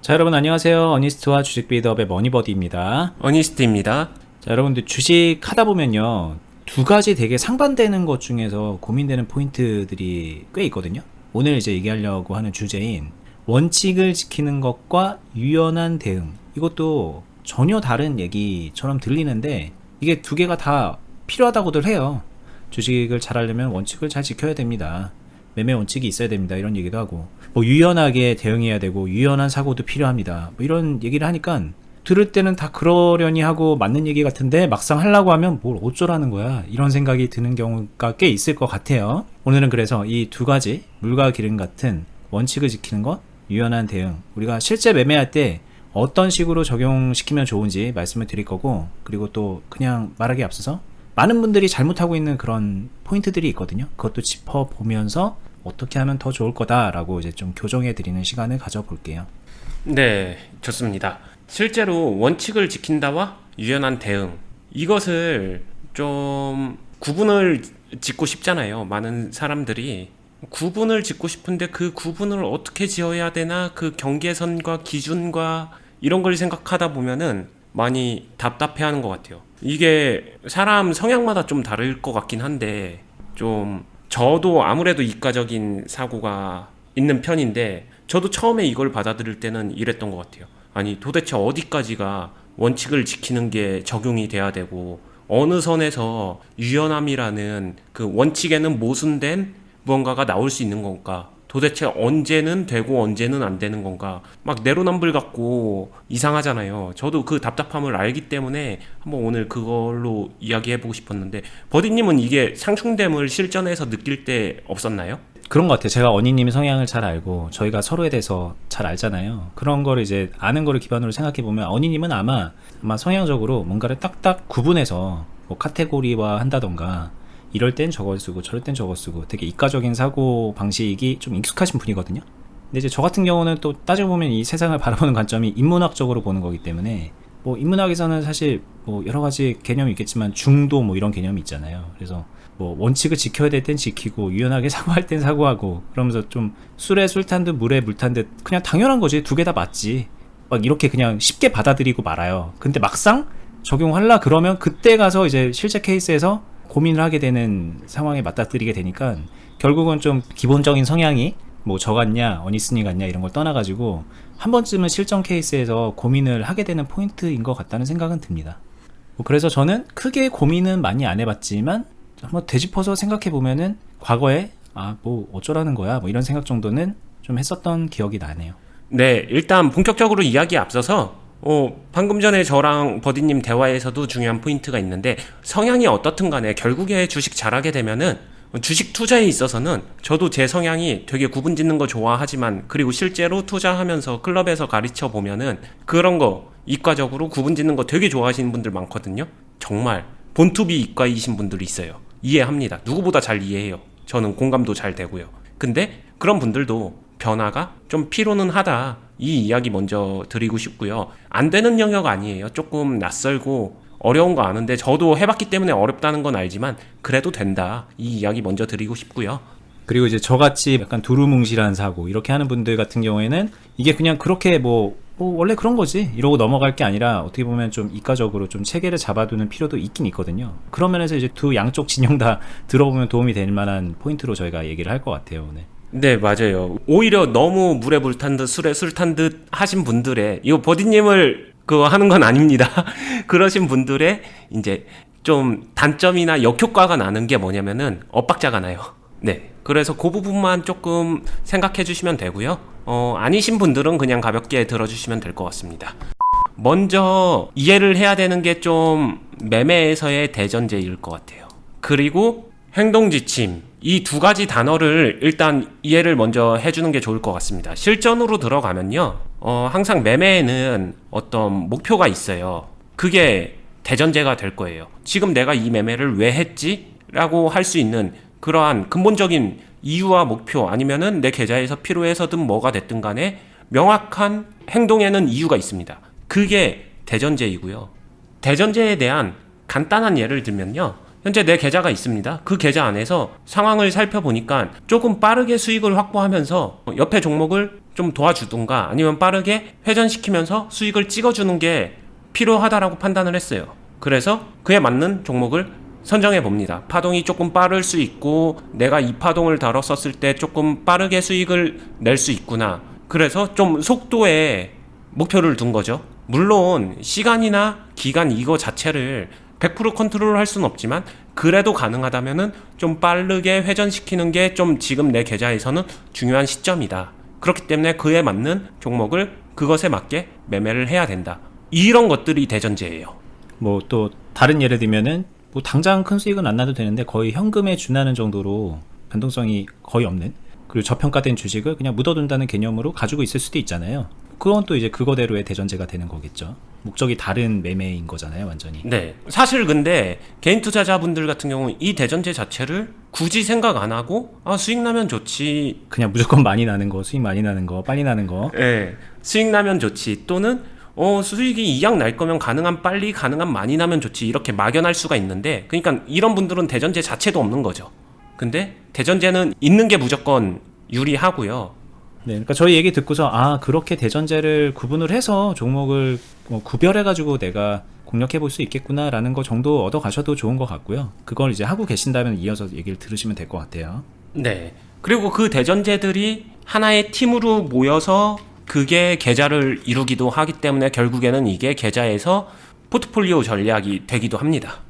자, 여러분 안녕하세요. 어니스트와 주식 빌드업의 머니버디입니다. 어니스트입니다. 자, 여러분들 주식 하다 보면요, 두 가지 되게 상반되는 것 중에서 고민되는 포인트들이 꽤 있거든요. 오늘 이제 얘기하려고 하는 주제인 원칙을 지키는 것과 유연한 대응, 이것도 전혀 다른 얘기처럼 들리는데 이게 두 개가 다 필요하다고들 해요. 주식을 잘 하려면 원칙을 잘 지켜야 됩니다. 매매 원칙이 있어야 됩니다. 이런 얘기도 하고, 뭐 유연하게 대응해야 되고 유연한 사고도 필요합니다. 뭐 이런 얘기를 하니까 들을 때는 다 그러려니 하고 맞는 얘기 같은데 막상 하려고 하면 뭘 어쩌라는 거야, 이런 생각이 드는 경우가 꽤 있을 것 같아요. 오늘은 그래서 이 두 가지 물과 기름 같은 원칙을 지키는 것, 유연한 대응, 우리가 실제 매매할 때 어떤 식으로 적용시키면 좋은지 말씀을 드릴 거고, 그리고 또 그냥 말하기 앞서서 많은 분들이 잘못하고 있는 그런 포인트들이 있거든요. 그것도 짚어보면서 어떻게 하면 더 좋을 거다라고 이제 좀 교정해 드리는 시간을 가져볼게요. 네, 좋습니다. 실제로 원칙을 지킨다와 유연한 대응, 이것을 좀 구분을 짓고 싶잖아요. 많은 사람들이 구분을 짓고 싶은데 그 구분을 어떻게 지어야 되나, 그 경계선과 기준과 이런 걸 생각하다 보면은 많이 답답해하는 것 같아요. 이게 사람 성향마다 좀 다를 것 같긴 한데, 좀 저도 아무래도 이과적인 사고가 있는 편인데, 저도 처음에 이걸 받아들일 때는 이랬던 것 같아요. 아니, 도대체 어디까지가 원칙을 지키는 게 적용이 돼야 되고, 어느 선에서 유연함이라는 그 원칙에는 모순된 무언가가 나올 수 있는 건가, 도대체 언제는 되고 언제는 안 되는 건가, 막 내로남불 같고 이상하잖아요. 저도 그 답답함을 알기 때문에 한번 오늘 그걸로 이야기해보고 싶었는데, 버디님은 이게 상충됨을 실전에서 느낄 때 없었나요? 그런 것 같아요. 제가 언니님 성향을 잘 알고 저희가 서로에 대해서 잘 알잖아요. 그런 거를 이제 아는 거를 기반으로 생각해 보면 언니님은 아마 성향적으로 뭔가를 딱딱 구분해서 뭐 카테고리화 한다던가, 이럴 땐 저걸 쓰고 저럴 땐 저걸 쓰고 되게 이과적인 사고 방식이 좀 익숙하신 분이거든요. 근데 이제 저 같은 경우는 또 따지고 보면 이 세상을 바라보는 관점이 인문학적으로 보는 거기 때문에, 뭐 인문학에서는 사실 뭐 여러 가지 개념이 있겠지만 중도 뭐 이런 개념이 있잖아요. 그래서 뭐 원칙을 지켜야 될 땐 지키고 유연하게 사고할 땐 사고하고, 그러면서 좀 술에 술 탄 듯 물에 물 탄 듯 그냥 당연한 거지, 두 개 다 맞지, 막 이렇게 그냥 쉽게 받아들이고 말아요. 근데 막상 적용하려 그러면 그때 가서 이제 실제 케이스에서 고민을 하게 되는 상황에 맞닥뜨리게 되니까, 결국은 좀 기본적인 성향이 뭐 저 같냐 어니스니 같냐 이런 걸 떠나가지고 한 번쯤은 실전 케이스에서 고민을 하게 되는 포인트인 것 같다는 생각은 듭니다. 뭐 그래서 저는 크게 고민은 많이 안 해봤지만 한번 되짚어서 생각해 보면은 과거에 뭐 어쩌라는 거야 뭐 이런 생각 정도는 좀 했었던 기억이 나네요. 네, 일단 본격적으로 이야기에 앞서서 방금 전에 저랑 버디님 대화에서도 중요한 포인트가 있는데, 성향이 어떻든 간에 결국에 주식 잘하게 되면은, 주식 투자에 있어서는 저도 제 성향이 되게 구분 짓는 거 좋아하지만, 그리고 실제로 투자하면서 클럽에서 가르쳐 보면은 그런 거 이과적으로 구분 짓는 거 되게 좋아하시는 분들 많거든요. 정말 본투비 이과이신 분들이 있어요. 이해합니다. 누구보다 잘 이해해요. 저는 공감도 잘 되고요. 근데 그런 분들도 변화가 좀 필요는 하다, 이 이야기 먼저 드리고 싶고요. 안 되는 영역 아니에요. 조금 낯설고 어려운 거 아는데, 저도 해봤기 때문에 어렵다는 건 알지만 그래도 된다, 이 이야기 먼저 드리고 싶고요. 그리고 이제 저같이 약간 두루뭉실한 사고 이렇게 하는 분들 같은 경우에는 이게 그냥 그렇게 뭐 원래 그런 거지 이러고 넘어갈 게 아니라, 어떻게 보면 좀 이과적으로 좀 체계를 잡아두는 필요도 있긴 있거든요. 그런 면에서 이제 두 양쪽 진영 다 들어보면 도움이 될 만한 포인트로 저희가 얘기를 할 것 같아요, 오늘. 네, 맞아요. 오히려 너무 물에 물 탄 듯 술에 술 탄 듯 하신 분들의, 이거 버디님을 그거 하는 건 아닙니다. 그러신 분들의 이제 좀 단점이나 역효과가 나는 게 뭐냐면은 엇박자가 나요. 네. 그래서 그 부분만 조금 생각해 주시면 되고요. 아니신 분들은 그냥 가볍게 들어주시면 될 것 같습니다. 먼저 이해를 해야 되는 게 좀 매매에서의 대전제일 것 같아요. 그리고 행동지침, 이 두 가지 단어를 일단 이해를 먼저 해주는 게 좋을 것 같습니다. 실전으로 들어가면요, 항상 매매에는 어떤 목표가 있어요. 그게 대전제가 될 거예요. 지금 내가 이 매매를 왜 했지? 라고 할 수 있는 그러한 근본적인 이유와 목표, 아니면은 내 계좌에서 필요해서든 뭐가 됐든 간에 명확한 행동에는 이유가 있습니다. 그게 대전제이고요. 대전제에 대한 간단한 예를 들면요, 현재 내 계좌가 있습니다. 그 계좌 안에서 상황을 살펴보니까 조금 빠르게 수익을 확보하면서 옆에 종목을 좀 도와주든가 아니면 빠르게 회전시키면서 수익을 찍어주는 게 필요하다라고 판단을 했어요. 그래서 그에 맞는 종목을 선정해 봅니다. 파동이 조금 빠를 수 있고 내가 이 파동을 다뤘었을 때 조금 빠르게 수익을 낼 수 있구나. 그래서 좀 속도에 목표를 둔 거죠. 물론 시간이나 기간 이거 자체를 100% 컨트롤 할 수는 없지만 그래도 가능하다면은 좀 빠르게 회전시키는 게 좀 지금 내 계좌에서는 중요한 시점이다. 그렇기 때문에 그에 맞는 종목을 그것에 맞게 매매를 해야 된다. 이런 것들이 대전제예요. 뭐 또 다른 예를 들면은 뭐 당장 큰 수익은 안 나도 되는데 거의 현금에 준하는 정도로 변동성이 거의 없는, 그리고 저평가된 주식을 그냥 묻어둔다는 개념으로 가지고 있을 수도 있잖아요. 그건 또 이제 그거대로의 대전제가 되는 거겠죠. 목적이 다른 매매인 거잖아요, 완전히. 네. 사실 근데 개인 투자자분들 같은 경우는 이 대전제 자체를 굳이 생각 안 하고 수익 나면 좋지. 그냥 무조건 많이 나는 거, 수익 많이 나는 거, 빨리 나는 거. 네. 수익 나면 좋지. 또는 수익이 이약 날 거면 가능한 빨리 가능한 많이 나면 좋지. 이렇게 막연할 수가 있는데, 그러니까 이런 분들은 대전제 자체도 없는 거죠. 근데 대전제는 있는 게 무조건 유리하고요. 네, 그러니까 저희 얘기 듣고서 그렇게 대전제를 구분을 해서 종목을 구별해가지고 내가 공략해 볼 수 있겠구나라는 거 정도 얻어 가셔도 좋은 것 같고요. 그걸 이제 하고 계신다면 이어서 얘기를 들으시면 될 것 같아요. 네. 그리고 그 대전제들이 하나의 팀으로 모여서 그게 계좌를 이루기도 하기 때문에 결국에는 이게 계좌에서 포트폴리오 전략이 되기도 합니다.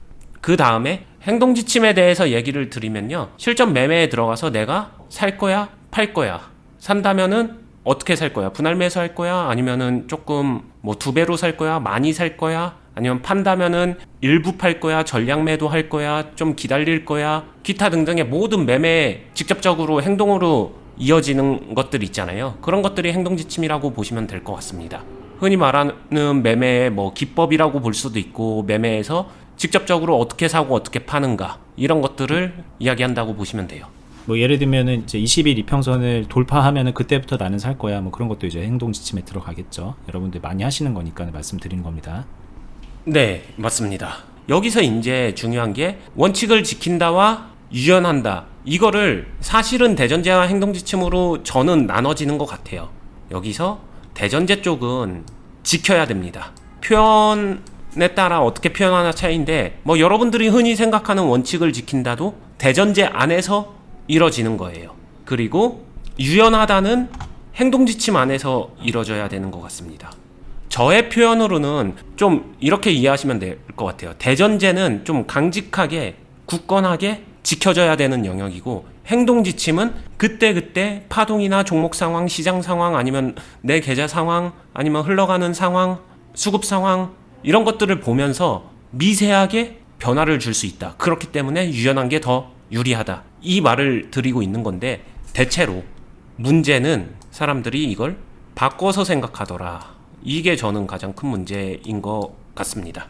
그 다음에 행동지침에 대해서 얘기를 드리면요. 실전 매매에 들어가서 내가 살 거야, 팔 거야. 산다면은 어떻게 살 거야? 분할 매수할 거야? 아니면은 조금 뭐 2배로 살 거야? 많이 살 거야? 아니면 판다면은 일부 팔 거야? 전량 매도할 거야? 좀 기다릴 거야? 기타 등등의 모든 매매 직접적으로 행동으로 이어지는 것들 있잖아요. 그런 것들이 행동지침이라고 보시면 될 것 같습니다. 흔히 말하는 매매의 뭐 기법이라고 볼 수도 있고, 매매에서 직접적으로 어떻게 사고 어떻게 파는가, 이런 것들을 이야기한다고 보시면 돼요. 뭐 예를 들면은 이제 20일 이평선을 돌파하면은 그때부터 나는 살 거야. 뭐 그런 것도 이제 행동 지침에 들어가겠죠. 여러분들 많이 하시는 거니까 말씀드리는 겁니다. 네, 맞습니다. 여기서 이제 중요한 게 원칙을 지킨다와 유연한다. 이거를 사실은 대전제와 행동지침으로 저는 나눠지는 것 같아요. 여기서 대전제 쪽은 지켜야 됩니다. 표현에 따라 어떻게 표현하나 차이인데, 뭐 여러분들이 흔히 생각하는 원칙을 지킨다도 대전제 안에서 이뤄지는 거예요. 그리고 유연하다는 행동지침 안에서 이뤄져야 되는 것 같습니다. 저의 표현으로는 좀 이렇게 이해하시면 될 것 같아요. 대전제는 좀 강직하게 굳건하게 지켜져야 되는 영역이고, 행동지침은 그때그때 파동이나 종목 상황, 시장 상황, 아니면 내 계좌 상황, 아니면 흘러가는 상황, 수급 상황, 이런 것들을 보면서 미세하게 변화를 줄 수 있다. 그렇기 때문에 유연한 게 더 유리하다. 이 말을 드리고 있는 건데, 대체로 문제는 사람들이 이걸 바꿔서 생각하더라. 이게 저는 가장 큰 문제인 것 같습니다.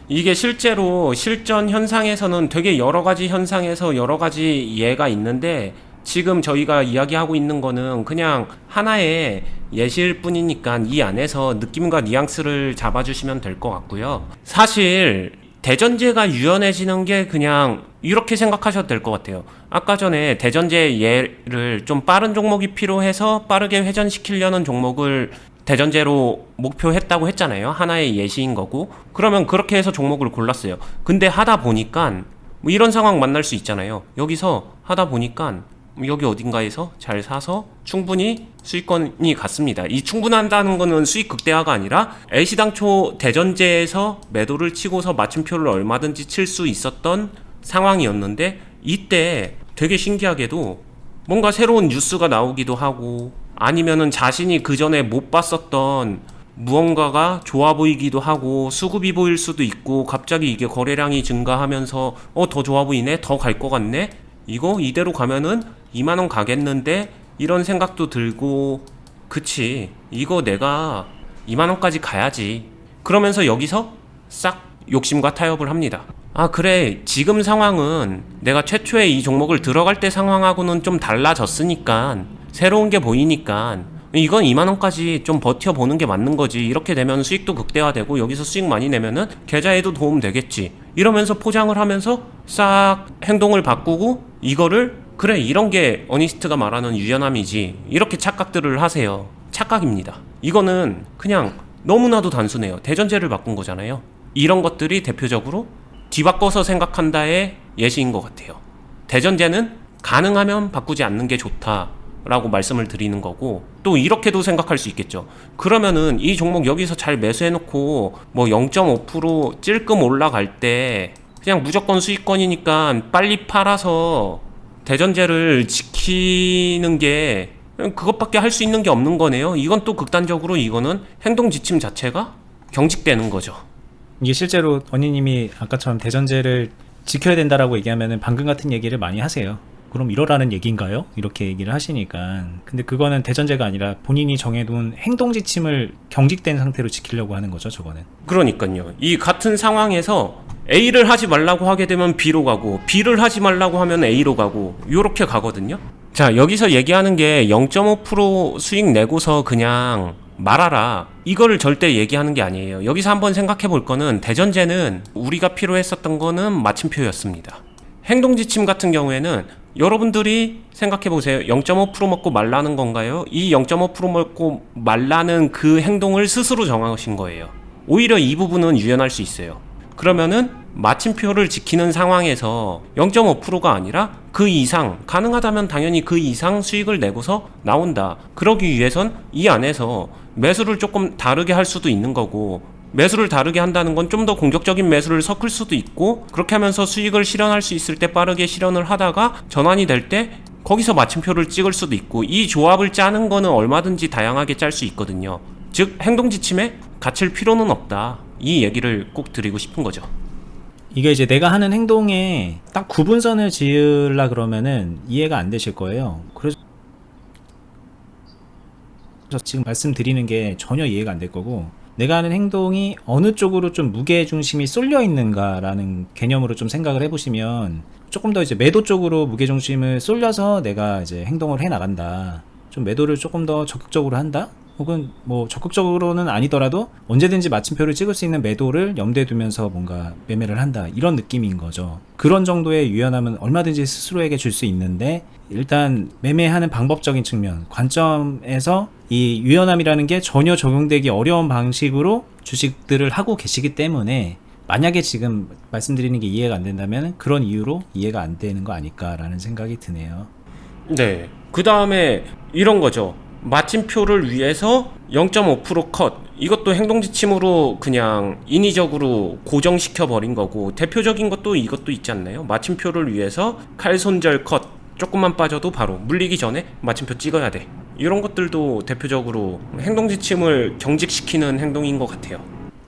이게 실제로 실전 현상에서는 되게 여러 가지 현상에서 여러 가지 예가 있는데, 지금 저희가 이야기하고 있는 거는 그냥 하나의 예시일 뿐이니까 이 안에서 느낌과 뉘앙스를 잡아주시면 될 것 같고요. 사실 대전제가 유연해지는 게 그냥 이렇게 생각하셔도 될 것 같아요. 아까 전에 대전제 예를 좀 빠른 종목이 필요해서 빠르게 회전시키려는 종목을 대전제로 목표했다고 했잖아요. 하나의 예시인 거고. 그러면 그렇게 해서 종목을 골랐어요. 근데 하다 보니까 뭐 이런 상황 만날 수 있잖아요. 여기서 하다 보니까 여기 어딘가에서 잘 사서 충분히 수익권이 갔습니다. 이 충분한다는 거는 수익 극대화가 아니라 애시당초 대전제에서 매도를 치고서 마침표를 얼마든지 칠 수 있었던 상황이었는데, 이때 되게 신기하게도 뭔가 새로운 뉴스가 나오기도 하고, 아니면은 자신이 그 전에 못 봤었던 무언가가 좋아 보이기도 하고, 수급이 보일 수도 있고, 갑자기 이게 거래량이 증가하면서 더 좋아 보이네, 더 갈 것 같네, 이거 이대로 가면은 2만원 가겠는데, 이런 생각도 들고, 그치, 이거 내가 2만원까지 가야지, 그러면서 여기서 싹 욕심과 타협을 합니다. 그래, 지금 상황은 내가 최초에 이 종목을 들어갈 때 상황하고는 좀 달라졌으니까, 새로운 게 보이니까 이건 2만원까지 좀 버텨보는 게 맞는 거지. 이렇게 되면 수익도 극대화되고 여기서 수익 많이 내면은 계좌에도 도움 되겠지. 이러면서 포장을 하면서 싹 행동을 바꾸고 이거를 그래, 이런 게 어니스트가 말하는 유연함이지. 이렇게 착각들을 하세요. 착각입니다. 이거는 그냥 너무나도 단순해요. 대전제를 바꾼 거잖아요. 이런 것들이 대표적으로 뒤바꿔서 생각한다의 예시인 것 같아요. 대전제는 가능하면 바꾸지 않는 게 좋다라고 말씀을 드리는 거고, 또 이렇게도 생각할 수 있겠죠. 그러면은 이 종목 여기서 잘 매수해놓고 뭐 0.5% 찔끔 올라갈 때 그냥 무조건 수익권이니까 빨리 팔아서 대전제를 지키는 게 그것밖에 할 수 있는 게 없는 거네요. 이건 또 극단적으로 이거는 행동 지침 자체가 경직되는 거죠. 이게 실제로 언니님이 아까처럼 대전제를 지켜야 된다라고 얘기하면은 방금 같은 얘기를 많이 하세요. 그럼 이러라는 얘기인가요? 이렇게 얘기를 하시니까. 근데 그거는 대전제가 아니라 본인이 정해둔 행동 지침을 경직된 상태로 지키려고 하는 거죠, 저거는. 그러니까요. 이 같은 상황에서 A를 하지 말라고 하게 되면 B로 가고, B를 하지 말라고 하면 A로 가고, 요렇게 가거든요. 자, 여기서 얘기하는 게 0.5% 수익 내고서 그냥 말아라, 이거를 절대 얘기하는 게 아니에요. 여기서 한번 생각해 볼 거는, 대전제는 우리가 필요했었던 거는 마침표였습니다. 행동지침 같은 경우에는 여러분들이 생각해 보세요. 0.5% 먹고 말라는 건가요? 이 0.5% 먹고 말라는 그 행동을 스스로 정하신 거예요. 오히려 이 부분은 유연할 수 있어요. 그러면은 마침표를 지키는 상황에서 0.5%가 아니라 그 이상, 가능하다면 당연히 그 이상 수익을 내고서 나온다. 그러기 위해선 이 안에서 매수를 조금 다르게 할 수도 있는 거고, 매수를 다르게 한다는 건 좀 더 공격적인 매수를 섞을 수도 있고, 그렇게 하면서 수익을 실현할 수 있을 때 빠르게 실현을 하다가 전환이 될 때 거기서 마침표를 찍을 수도 있고, 이 조합을 짜는 거는 얼마든지 다양하게 짤 수 있거든요. 즉 행동 지침에 갇힐 필요는 없다, 이 얘기를 꼭 드리고 싶은 거죠. 이게 이제 내가 하는 행동에 딱 구분선을 지으려 그러면은 이해가 안 되실 거예요. 그래서 지금 말씀드리는 게 전혀 이해가 안 될 거고, 내가 하는 행동이 어느 쪽으로 좀 무게중심이 쏠려 있는가라는 개념으로 좀 생각을 해보시면, 조금 더 이제 매도 쪽으로 무게중심을 쏠려서 내가 이제 행동을 해 나간다, 좀 매도를 조금 더 적극적으로 한다, 혹은 뭐 적극적으로는 아니더라도 언제든지 마침표를 찍을 수 있는 매도를 염두에 두면서 뭔가 매매를 한다, 이런 느낌인 거죠. 그런 정도의 유연함은 얼마든지 스스로에게 줄 수 있는데, 일단 매매하는 방법적인 측면, 관점에서 이 유연함이라는 게 전혀 적용되기 어려운 방식으로 주식들을 하고 계시기 때문에, 만약에 지금 말씀드리는 게 이해가 안 된다면 그런 이유로 이해가 안 되는 거 아닐까라는 생각이 드네요. 네. 그 다음에 이런 거죠. 마침표를 위해서 0.5% 컷, 이것도 행동지침으로 그냥 인위적으로 고정시켜 버린 거고, 대표적인 것도 이것도 있지 않나요? 마침표를 위해서 칼손절 컷, 조금만 빠져도 바로 물리기 전에 마침표 찍어야 돼. 이런 것들도 대표적으로 행동지침을 경직시키는 행동인 것 같아요.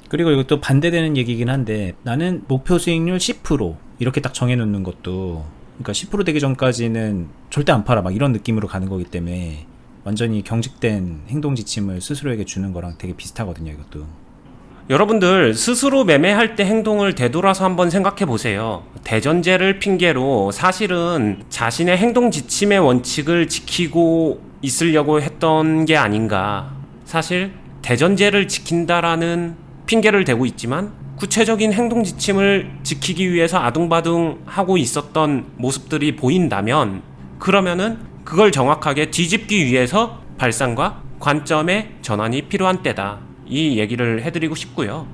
그리고 이것도 반대되는 얘기긴 한데, 나는 목표 수익률 10% 이렇게 딱 정해놓는 것도, 그러니까 10% 되기 전까지는 절대 안 팔아, 막 이런 느낌으로 가는 거기 때문에 완전히 경직된 행동 지침을 스스로에게 주는 거랑 되게 비슷하거든요, 이것도. 여러분들 스스로 매매할 때 행동을 되돌아서 한번 생각해 보세요. 대전제를 핑계로 사실은 자신의 행동 지침의 원칙을 지키고 있으려고 했던 게 아닌가. 사실 대전제를 지킨다라는 핑계를 대고 있지만 구체적인 행동 지침을 지키기 위해서 아둥바둥 하고 있었던 모습들이 보인다면, 그러면은 그걸 정확하게 뒤집기 위해서 발상과 관점의 전환이 필요한 때다, 이 얘기를 해드리고 싶고요.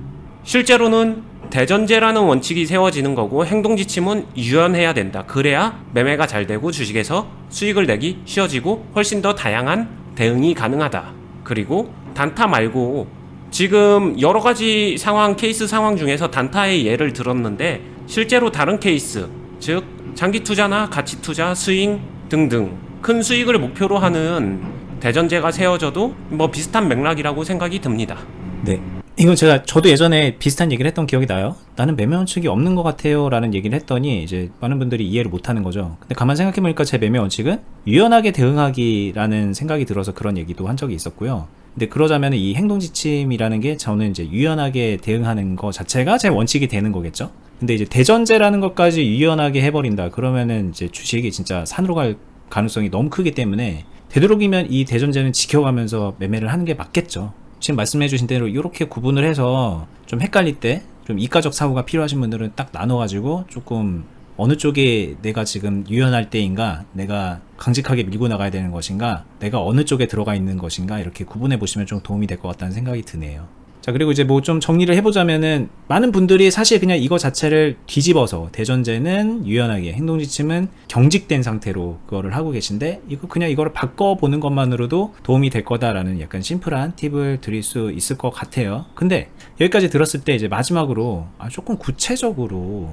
실제로는 대전제라는 원칙이 세워지는 거고, 행동지침은 유연해야 된다. 그래야 매매가 잘 되고 주식에서 수익을 내기 쉬워지고 훨씬 더 다양한 대응이 가능하다. 그리고 단타 말고 지금 여러 가지 상황, 케이스 상황 중에서 단타의 예를 들었는데, 실제로 다른 케이스, 즉 장기 투자나 가치 투자, 스윙 등등 큰 수익을 목표로 하는 대전제가 세워져도 뭐 비슷한 맥락이라고 생각이 듭니다. 네. 이건 저도 예전에 비슷한 얘기를 했던 기억이 나요. 나는 매매 원칙이 없는 것 같아요 라는 얘기를 했더니 이제 많은 분들이 이해를 못 하는 거죠. 근데 가만 생각해보니까 제 매매 원칙은 유연하게 대응하기라는 생각이 들어서 그런 얘기도 한 적이 있었고요. 근데 그러자면 이 행동지침이라는 게 저는 이제 유연하게 대응하는 거 자체가 제 원칙이 되는 거겠죠. 근데 이제 대전제라는 것까지 유연하게 해버린다, 그러면은 이제 주식이 진짜 산으로 갈 가능성이 너무 크기 때문에, 되도록이면 이 대전제는 지켜가면서 매매를 하는 게 맞겠죠. 지금 말씀해주신 대로 이렇게 구분을 해서 좀 헷갈릴 때, 좀 이가적 사고가 필요하신 분들은 딱 나눠가지고 조금 어느 쪽에 내가 지금 유연할 때인가, 내가 강직하게 밀고 나가야 되는 것인가, 내가 어느 쪽에 들어가 있는 것인가, 이렇게 구분해 보시면 좀 도움이 될 것 같다는 생각이 드네요. 자, 그리고 이제 뭐 좀 정리를 해보자면은, 많은 분들이 사실 그냥 이거 자체를 뒤집어서, 대전제는 유연하게, 행동지침은 경직된 상태로 그거를 하고 계신데, 이거 그냥 이거를 바꿔보는 것만으로도 도움이 될 거다라는 약간 심플한 팁을 드릴 수 있을 것 같아요. 근데 여기까지 들었을 때 이제 마지막으로 조금 구체적으로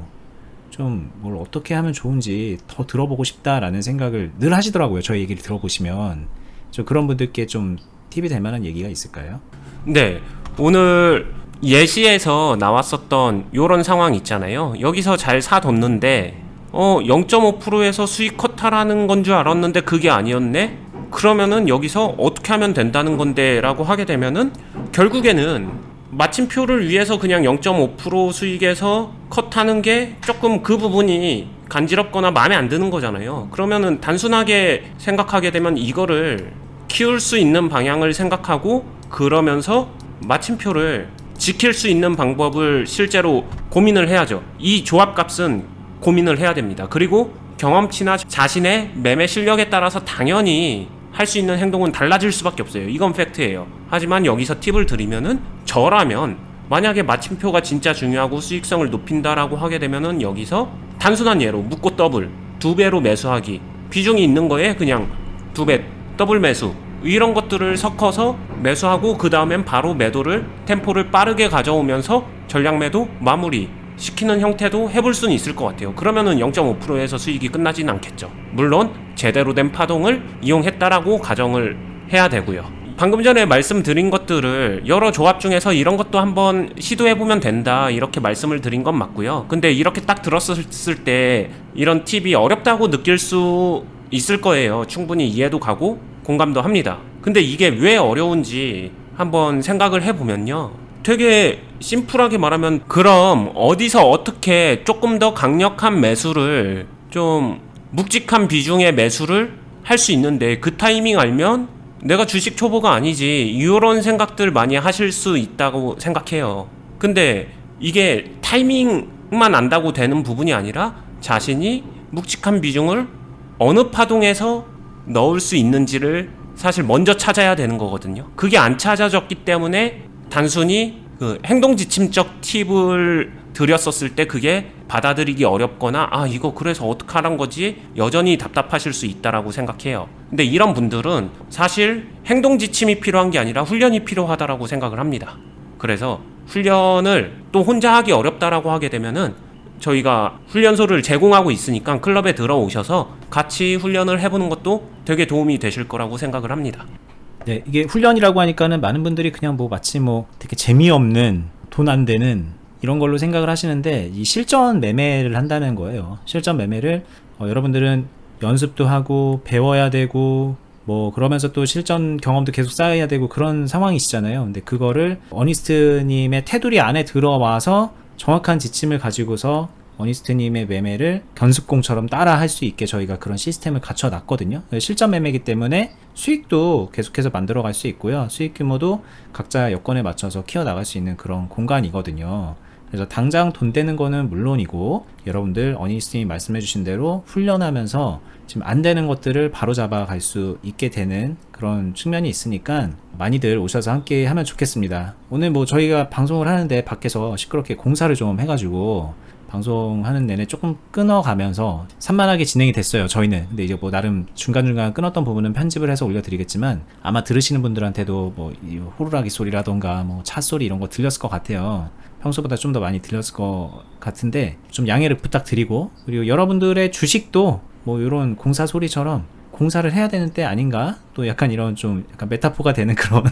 좀 뭘 어떻게 하면 좋은지 더 들어보고 싶다라는 생각을 늘 하시더라고요. 저희 얘기를 들어보시면. 좀 그런 분들께 좀 팁이 될 만한 얘기가 있을까요? 네, 오늘 예시에서 나왔었던 요런 상황 있잖아요. 여기서 잘 사뒀는데 0.5%에서 수익 컷하라는 건 줄 알았는데 그게 아니었네? 그러면은 여기서 어떻게 하면 된다는 건데 라고 하게 되면은 결국에는 마침표를 위해서 그냥 0.5% 수익에서 컷하는 게 조금 그 부분이 간지럽거나 마음에 안 드는 거잖아요. 그러면은 단순하게 생각하게 되면 이거를 키울 수 있는 방향을 생각하고 그러면서 마침표를 지킬 수 있는 방법을 실제로 고민을 해야죠. 이 조합값은 고민을 해야 됩니다. 그리고 경험치나 자신의 매매 실력에 따라서 당연히 할 수 있는 행동은 달라질 수밖에 없어요. 이건 팩트예요. 하지만 여기서 팁을 드리면은 저라면 만약에 마침표가 진짜 중요하고 수익성을 높인다라고 하게 되면은 여기서 단순한 예로 묶고 더블 2배로 매수하기, 비중이 있는 거에 그냥 2배 더블 매수, 이런 것들을 섞어서 매수하고 그 다음엔 바로 매도를 템포를 빠르게 가져오면서 전략 매도 마무리 시키는 형태도 해볼 수는 있을 것 같아요. 그러면은 0.5%에서 수익이 끝나진 않겠죠. 물론 제대로 된 파동을 이용했다라고 가정을 해야 되고요. 방금 전에 말씀드린 것들을 여러 조합 중에서 이런 것도 한번 시도해보면 된다 이렇게 말씀을 드린 건 맞고요. 근데 이렇게 딱 들었을 때 이런 팁이 어렵다고 느낄 수 있을 거예요. 충분히 이해도 가고 공감도 합니다. 근데 이게 왜 어려운지 한번 생각을 해보면요, 되게 심플하게 말하면 그럼 어디서 어떻게 조금 더 강력한 매수를, 좀 묵직한 비중의 매수를 할 수 있는데 그 타이밍 알면 내가 주식 초보가 아니지, 이런 생각들 많이 하실 수 있다고 생각해요. 근데 이게 타이밍만 안다고 되는 부분이 아니라 자신이 묵직한 비중을 어느 파동에서 넣을 수 있는지를 사실 먼저 찾아야 되는 거거든요. 그게 안 찾아졌기 때문에 단순히 그 행동지침적 팁을 드렸었을 때 그게 받아들이기 어렵거나 이거 그래서 어떡하란 거지 여전히 답답하실 수 있다라고 생각해요. 근데 이런 분들은 사실 행동지침이 필요한 게 아니라 훈련이 필요하다라고 생각을 합니다. 그래서 훈련을 또 혼자 하기 어렵다라고 하게 되면은 저희가 훈련소를 제공하고 있으니까 클럽에 들어오셔서 같이 훈련을 해보는 것도 되게 도움이 되실 거라고 생각을 합니다. 네, 이게 훈련이라고 하니까는 많은 분들이 그냥 뭐 마치 뭐 되게 재미없는, 돈 안 되는 이런 걸로 생각을 하시는데, 이 실전 매매를 한다는 거예요. 실전 매매를 여러분들은 연습도 하고 배워야 되고 뭐 그러면서 또 실전 경험도 계속 쌓아야 되고 그런 상황이시잖아요. 근데 그거를 어니스트님의 테두리 안에 들어와서 정확한 지침을 가지고서 어니스트님의 매매를 견습공처럼 따라 할 수 있게 저희가 그런 시스템을 갖춰 놨거든요. 실전 매매이기 때문에 수익도 계속해서 만들어 갈 수 있고요. 수익 규모도 각자 여건에 맞춰서 키워 나갈 수 있는 그런 공간이거든요. 그래서 당장 돈 되는 거는 물론이고, 여러분들 어니스트님이 말씀해 주신 대로 훈련하면서 지금 안 되는 것들을 바로 잡아 갈 수 있게 되는 그런 측면이 있으니까 많이들 오셔서 함께 하면 좋겠습니다. 오늘 뭐 저희가 방송을 하는데 밖에서 시끄럽게 공사를 좀 해가지고 방송하는 내내 조금 끊어가면서 산만하게 진행이 됐어요, 저희는. 근데 이제 뭐 나름 중간중간 끊었던 부분은 편집을 해서 올려드리겠지만, 아마 들으시는 분들한테도 뭐 호루라기 소리라던가 뭐 차 소리 이런 거 들렸을 것 같아요. 평소보다 좀 더 많이 들렸을 것 같은데 좀 양해를 부탁드리고, 그리고 여러분들의 주식도 뭐 이런 공사 소리처럼 공사를 해야 되는 때 아닌가? 또 약간 이런 좀 약간 메타포가 되는 그런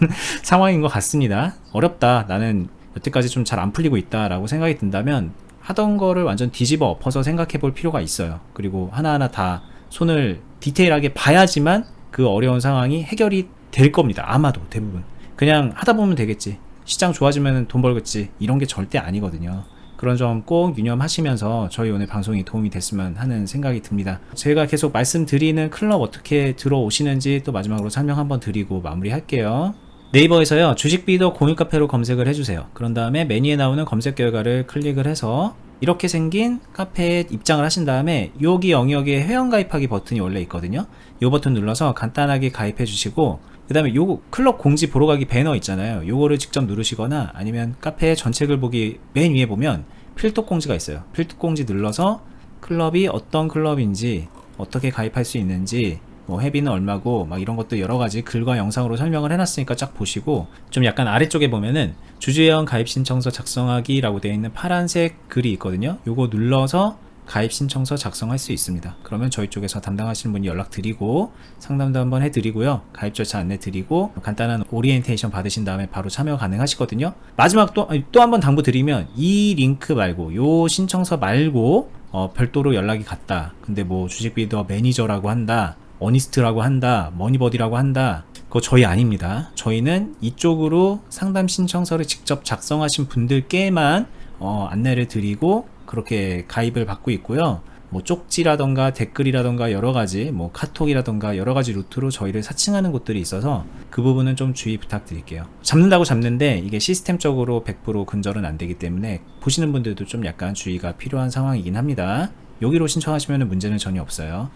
상황인 것 같습니다. 어렵다, 나는 여태까지 좀 잘 안 풀리고 있다라고 생각이 든다면 하던 거를 완전 뒤집어 엎어서 생각해 볼 필요가 있어요. 그리고 하나하나 다 손을 디테일하게 봐야지만 그 어려운 상황이 해결이 될 겁니다. 아마도 대부분. 그냥 하다 보면 되겠지, 시장 좋아지면 돈 벌겠지, 이런 게 절대 아니거든요. 그런 점 꼭 유념하시면서 저희 오늘 방송이 도움이 됐으면 하는 생각이 듭니다. 제가 계속 말씀드리는 클럽 어떻게 들어오시는지 또 마지막으로 설명 한번 드리고 마무리할게요. 네이버에서요, 주식비더 공유카페로 검색을 해주세요. 그런 다음에 메뉴에 나오는 검색 결과를 클릭을 해서 이렇게 생긴 카페에 입장을 하신 다음에 여기 영역에 회원가입하기 버튼이 원래 있거든요. 이 버튼 눌러서 간단하게 가입해 주시고, 그 다음에 요 클럽 공지 보러 가기 배너 있잖아요. 요거를 직접 누르시거나 아니면 카페 전체글 보기 맨 위에 보면 필독 공지가 있어요. 필독 공지 눌러서 클럽이 어떤 클럽인지, 어떻게 가입할 수 있는지, 뭐 회비는 얼마고 막 이런 것도 여러 가지 글과 영상으로 설명을 해놨으니까 쫙 보시고, 좀 약간 아래쪽에 보면은 주주회원 가입 신청서 작성하기라고 되어 있는 파란색 글이 있거든요. 요거 눌러서 가입 신청서 작성할 수 있습니다. 그러면 저희 쪽에서 담당하시는 분이 연락드리고 상담도 한번 해드리고요. 가입 절차 안내드리고 간단한 오리엔테이션 받으신 다음에 바로 참여 가능하시거든요. 마지막 또 한번 당부드리면, 이 링크 말고 요 신청서 말고 별도로 연락이 갔다, 근데 뭐 주식비더 매니저라고 한다, 어니스트라고 한다, 머니버디라고 한다, 그거 저희 아닙니다. 저희는 이쪽으로 상담 신청서를 직접 작성하신 분들께만 안내를 드리고 그렇게 가입을 받고 있고요. 뭐 쪽지라던가 댓글이라던가 여러가지, 뭐 카톡이라던가 여러가지 루트로 저희를 사칭하는 곳들이 있어서 그 부분은 좀 주의 부탁드릴게요. 잡는다고 잡는데 이게 시스템적으로 100% 근절은 안 되기 때문에 보시는 분들도 좀 약간 주의가 필요한 상황이긴 합니다. 여기로 신청하시면 문제는 전혀 없어요.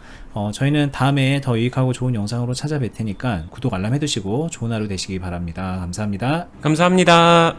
저희는 다음에 더 유익하고 좋은 영상으로 찾아뵐 테니까 구독 알람 해두시고 좋은 하루 되시기 바랍니다. 감사합니다. 감사합니다.